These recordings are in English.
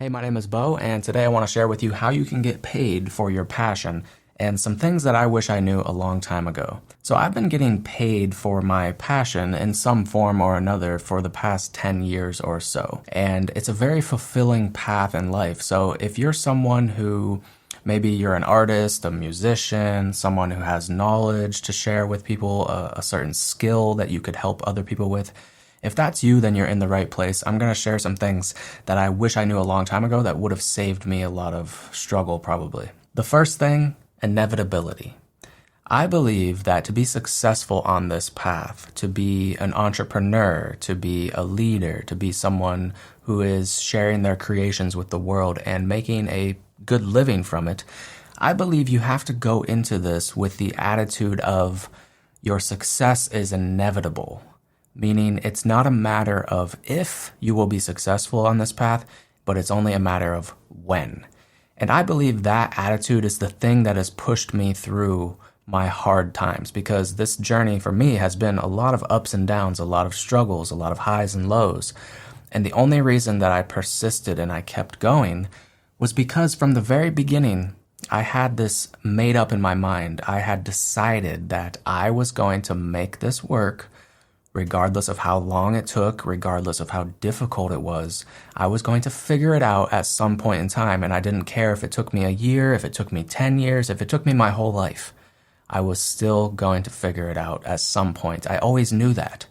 Hey, my name is Bo, and today I want to share with you how you can get paid for your passion and some things that I wish I knew a long time ago. So I've been getting paid for my passion in some form or another for the past 10 years or so, and it's a very fulfilling path in life. So if you're someone who maybe you're an artist, a musician, someone who has knowledge to share with people, a certain skill that you could help other people with, if that's you, then you're in the right place. I'm going to share some things that I wish I knew a long time ago that would have saved me a lot of struggle, probably. The first thing, inevitability. I believe that to be successful on this path, to be an entrepreneur, to be a leader, to be someone who is sharing their creations with the world and making a good living from it, I believe you have to go into this with the attitude of your success is inevitable. Meaning it's not a matter of if you will be successful on this path, but it's only a matter of when. And I believe that attitude is the thing that has pushed me through my hard times, because this journey for me has been a lot of ups and downs, a lot of struggles, a lot of highs and lows. And the only reason that I persisted and I kept going was because from the very beginning, I had this made up in my mind. I had decided that I was going to make this work regardless of how long it took, regardless of how difficult it was. I was going to figure it out at some point in time, and I didn't care if it took me a year, if it took me 10 years, if it took me my whole life. I was still going to figure it out at some point. I always knew that.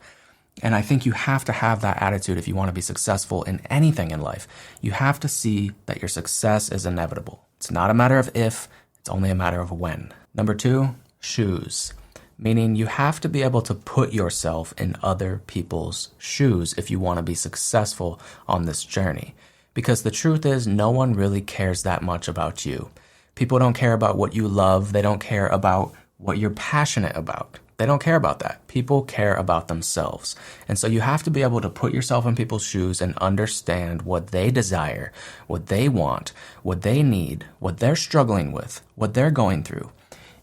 And I think you have to have that attitude if you want to be successful in anything in life. You have to see that your success is inevitable. It's not a matter of if, it's only a matter of when. Number 2, shoes. Meaning you have to be able to put yourself in other people's shoes if you want to be successful on this journey. Because the truth is, no one really cares that much about you. People don't care about what you love. They don't care about what you're passionate about. They don't care about that. People care about themselves. And so you have to be able to put yourself in people's shoes and understand what they desire, what they want, what they need, what they're struggling with, what they're going through.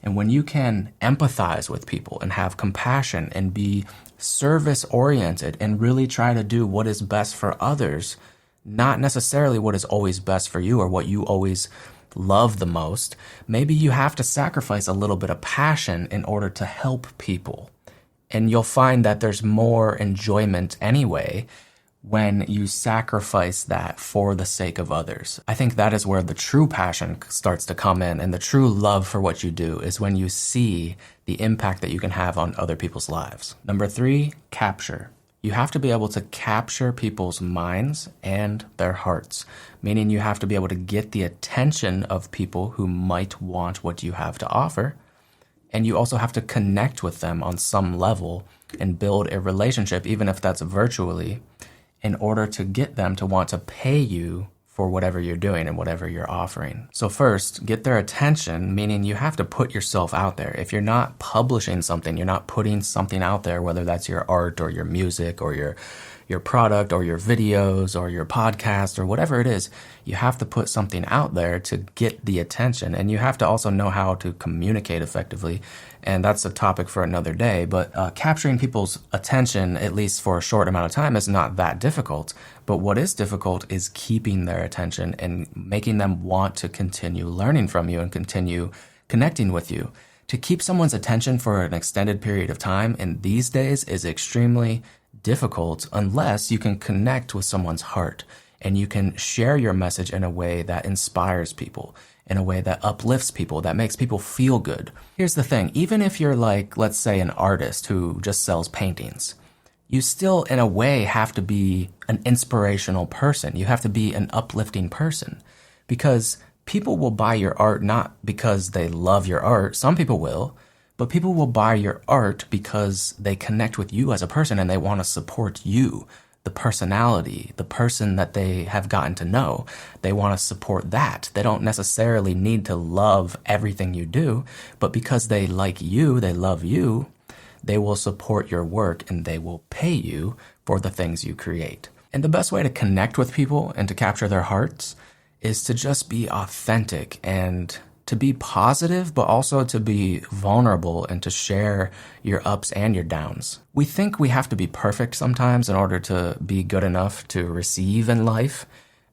And when you can empathize with people and have compassion and be service-oriented and really try to do what is best for others, not necessarily what is always best for you or what you always love the most, maybe you have to sacrifice a little bit of passion in order to help people. And you'll find that there's more enjoyment anyway when you sacrifice that for the sake of others. I think that is where the true passion starts to come in, and the true love for what you do is when you see the impact that you can have on other people's lives. Number 3, capture. You have to be able to capture people's minds and their hearts, meaning you have to be able to get the attention of people who might want what you have to offer. And you also have to connect with them on some level and build a relationship, even if that's virtually, in order to get them to want to pay you for whatever you're doing and whatever you're offering. So first, get their attention, meaning you have to put yourself out there. If you're not publishing something, you're not putting something out there, whether that's your art or your music or your product or your videos or your podcast or whatever it is, you have to put something out there to get the attention. And you have to also know how to communicate effectively. And that's a topic for another day. But capturing people's attention, at least for a short amount of time, is not that difficult. But what is difficult is keeping their attention and making them want to continue learning from you and continue connecting with you. To keep someone's attention for an extended period of time in these days is extremely difficult unless you can connect with someone's heart and you can share your message in a way that inspires people, in a way that uplifts people, that makes people feel good. Here's the thing, even if you're like, let's say, an artist who just sells paintings, you still, in a way, have to be an inspirational person. You have to be an uplifting person, because people will buy your art not because they love your art. Some people will. But people will buy your art because they connect with you as a person and they want to support you, the personality, the person that they have gotten to know. They want to support that. They don't necessarily need to love everything you do, but because they like you, they love you, they will support your work and they will pay you for the things you create. And the best way to connect with people and to capture their hearts is to just be authentic and to be positive, but also to be vulnerable and to share your ups and your downs. We think we have to be perfect sometimes in order to be good enough to receive in life,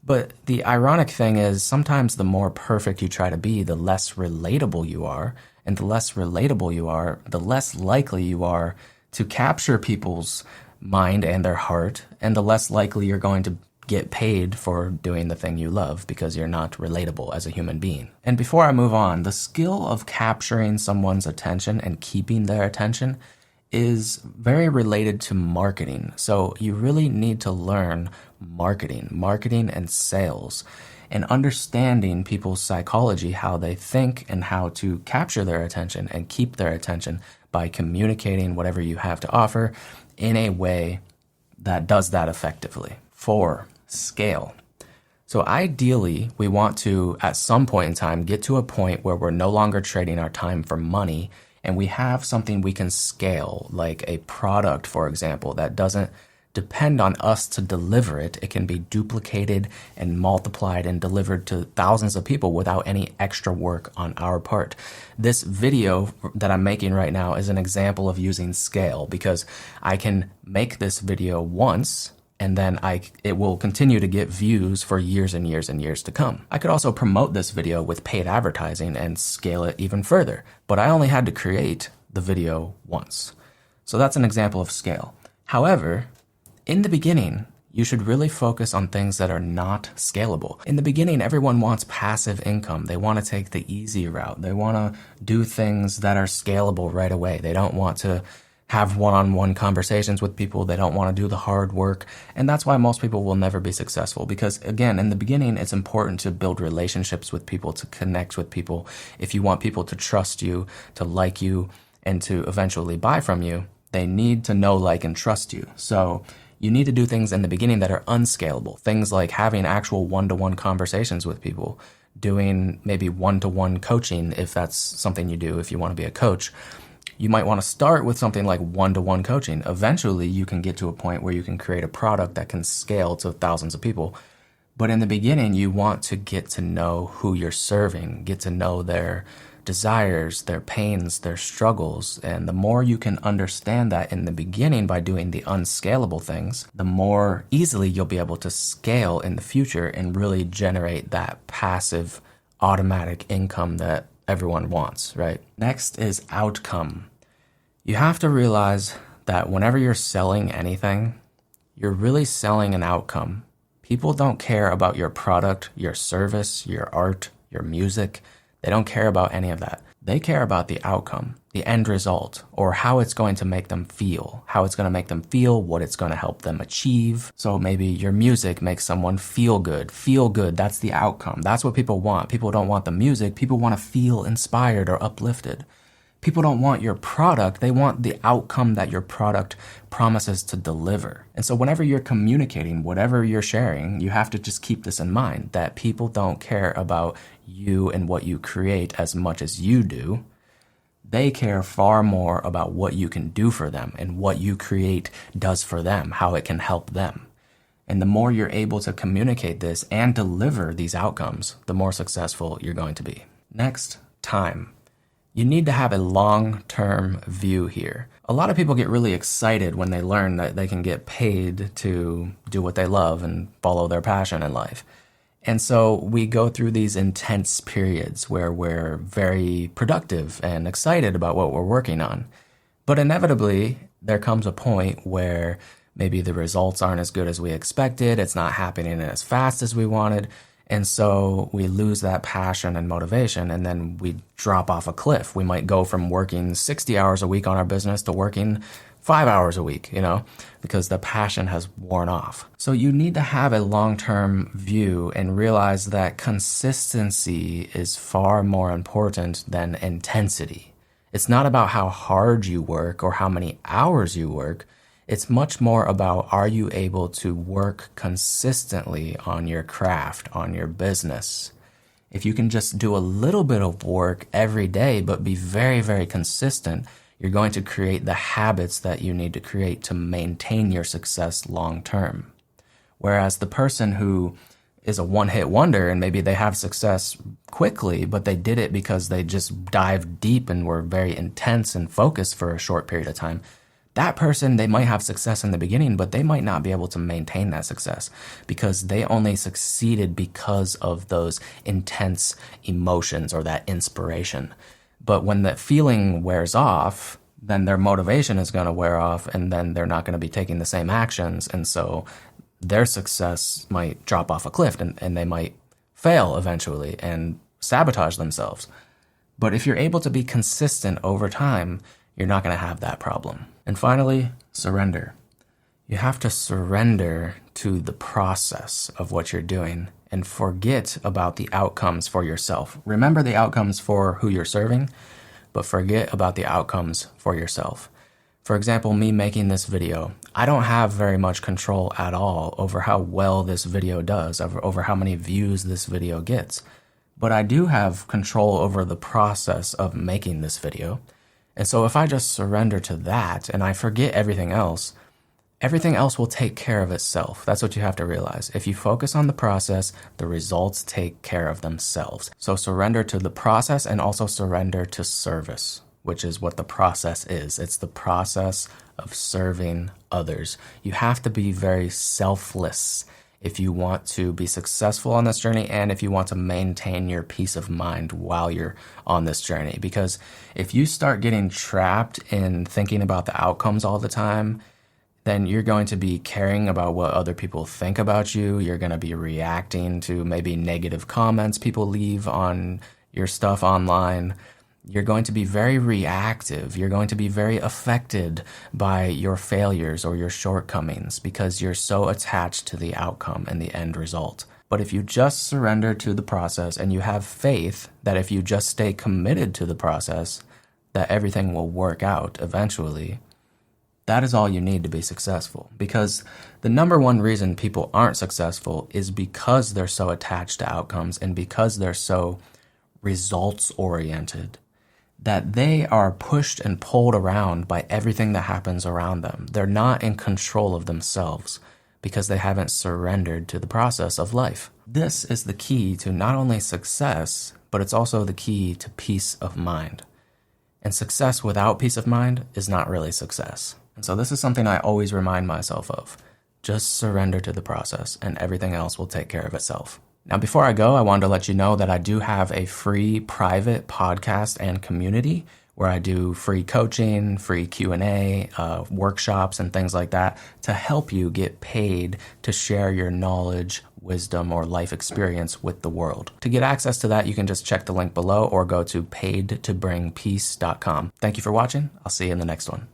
But the ironic thing is sometimes the more perfect you try to be, the less relatable you are. And the less relatable you are, the less likely you are to capture people's mind and their heart, and the less likely you're going to get paid for doing the thing you love because you're not relatable as a human being. And before I move on, the skill of capturing someone's attention and keeping their attention is very related to marketing. So you really need to learn marketing and sales, and understanding people's psychology, how they think, and how to capture their attention and keep their attention by communicating whatever you have to offer in a way that does that effectively. 4, scale. So ideally, we want to, at some point in time, get to a point where we're no longer trading our time for money, and we have something we can scale, like a product, for example, that doesn't depend on us to deliver it. It can be duplicated and multiplied and delivered to thousands of people without any extra work on our part. This video that I'm making right now is an example of using scale, because I can make this video once and then it will continue to get views for years and years and years to come. I could also promote this video with paid advertising and scale it even further, but I only had to create the video once. So that's an example of scale. However, in the beginning, you should really focus on things that are not scalable. In the beginning, everyone wants passive income. They want to take the easy route. They want to do things that are scalable right away. They don't want to have one-on-one conversations with people. They don't want to do the hard work. And that's why most people will never be successful. Because again, in the beginning, it's important to build relationships with people, to connect with people. If you want people to trust you, to like you, and to eventually buy from you, they need to know, like, and trust you. So you need to do things in the beginning that are unscalable. Things like having actual one-to-one conversations with people, doing maybe one-to-one coaching if that's something you do, if you want to be a coach. You might want to start with something like one-to-one coaching. Eventually, you can get to a point where you can create a product that can scale to thousands of people. But in the beginning, you want to get to know who you're serving, get to know their desires, their pains, their struggles. And the more you can understand that in the beginning by doing the unscalable things, the more easily you'll be able to scale in the future and really generate that passive automatic income that everyone wants, right? Next is outcome. You have to realize that whenever you're selling anything, you're really selling an outcome. People don't care about your product, your service, your art, your music. They don't care about any of that. They care about the outcome, the end result, or how it's going to make them feel, what it's going to help them achieve. So maybe your music makes someone feel good. That's the outcome. That's what people want. People don't want the music. People want to feel inspired or uplifted. People don't want your product. They want the outcome that your product promises to deliver. And so whenever you're communicating, whatever you're sharing, you have to just keep this in mind, that people don't care about you and what you create as much as you do. They care far more about what you can do for them and what you create does for them, how it can help them. And the more you're able to communicate this and deliver these outcomes, the more successful you're going to be. Next, time. You need to have a long-term view here. A lot of people get really excited when they learn that they can get paid to do what they love and follow their passion in life. And so we go through these intense periods where we're very productive and excited about what we're working on. But inevitably, there comes a point where maybe the results aren't as good as we expected, it's not happening as fast as we wanted, and so we lose that passion and motivation, and then we drop off a cliff. We might go from working 60 hours a week on our business to working 5 hours a week, because the passion has worn off. So you need to have a long-term view and realize that consistency is far more important than intensity. It's not about how hard you work or how many hours you work. It's much more about, are you able to work consistently on your craft, on your business? If you can just do a little bit of work every day, but be very, very consistent, you're going to create the habits that you need to create to maintain your success long term. Whereas the person who is a one-hit wonder and maybe they have success quickly, but they did it because they just dived deep and were very intense and focused for a short period of time, That person, they might have success in the beginning, but they might not be able to maintain that success because they only succeeded because of those intense emotions or that inspiration. But when that feeling wears off, then their motivation is going to wear off, and then they're not going to be taking the same actions. And so their success might drop off a cliff, and they might fail eventually and sabotage themselves. But if you're able to be consistent over time, you're not going to have that problem. And finally, surrender. You have to surrender to the process of what you're doing and forget about the outcomes for yourself. Remember the outcomes for who you're serving, but forget about the outcomes for yourself. For example, me making this video, I don't have very much control at all over how well this video does, over how many views this video gets. But I do have control over the process of making this video. And so if I just surrender to that and I forget everything else will take care of itself. That's what you have to realize. If you focus on the process, the results take care of themselves. So surrender to the process and also surrender to service, which is what the process is. It's the process of serving others. You have to be very selfless if you want to be successful on this journey and if you want to maintain your peace of mind while you're on this journey. Because if you start getting trapped in thinking about the outcomes all the time, then you're going to be caring about what other people think about you. You're going to be reacting to maybe negative comments people leave on your stuff online. You're going to be very reactive. You're going to be very affected by your failures or your shortcomings because you're so attached to the outcome and the end result. But if you just surrender to the process and you have faith that if you just stay committed to the process, that everything will work out eventually, that is all you need to be successful. Because the number one reason people aren't successful is because they're so attached to outcomes and because they're so results-oriented that they are pushed and pulled around by everything that happens around them. They're not in control of themselves because they haven't surrendered to the process of life. This is the key to not only success, but it's also the key to peace of mind. And success without peace of mind is not really success. And so this is something I always remind myself of. Just surrender to the process and everything else will take care of itself. Now, before I go, I wanted to let you know that I do have a free private podcast and community where I do free coaching, free Q&A, workshops, and things like that to help you get paid to share your knowledge, wisdom, or life experience with the world. To get access to that, you can just check the link below or go to paidtobringpeace.com. Thank you for watching. I'll see you in the next one.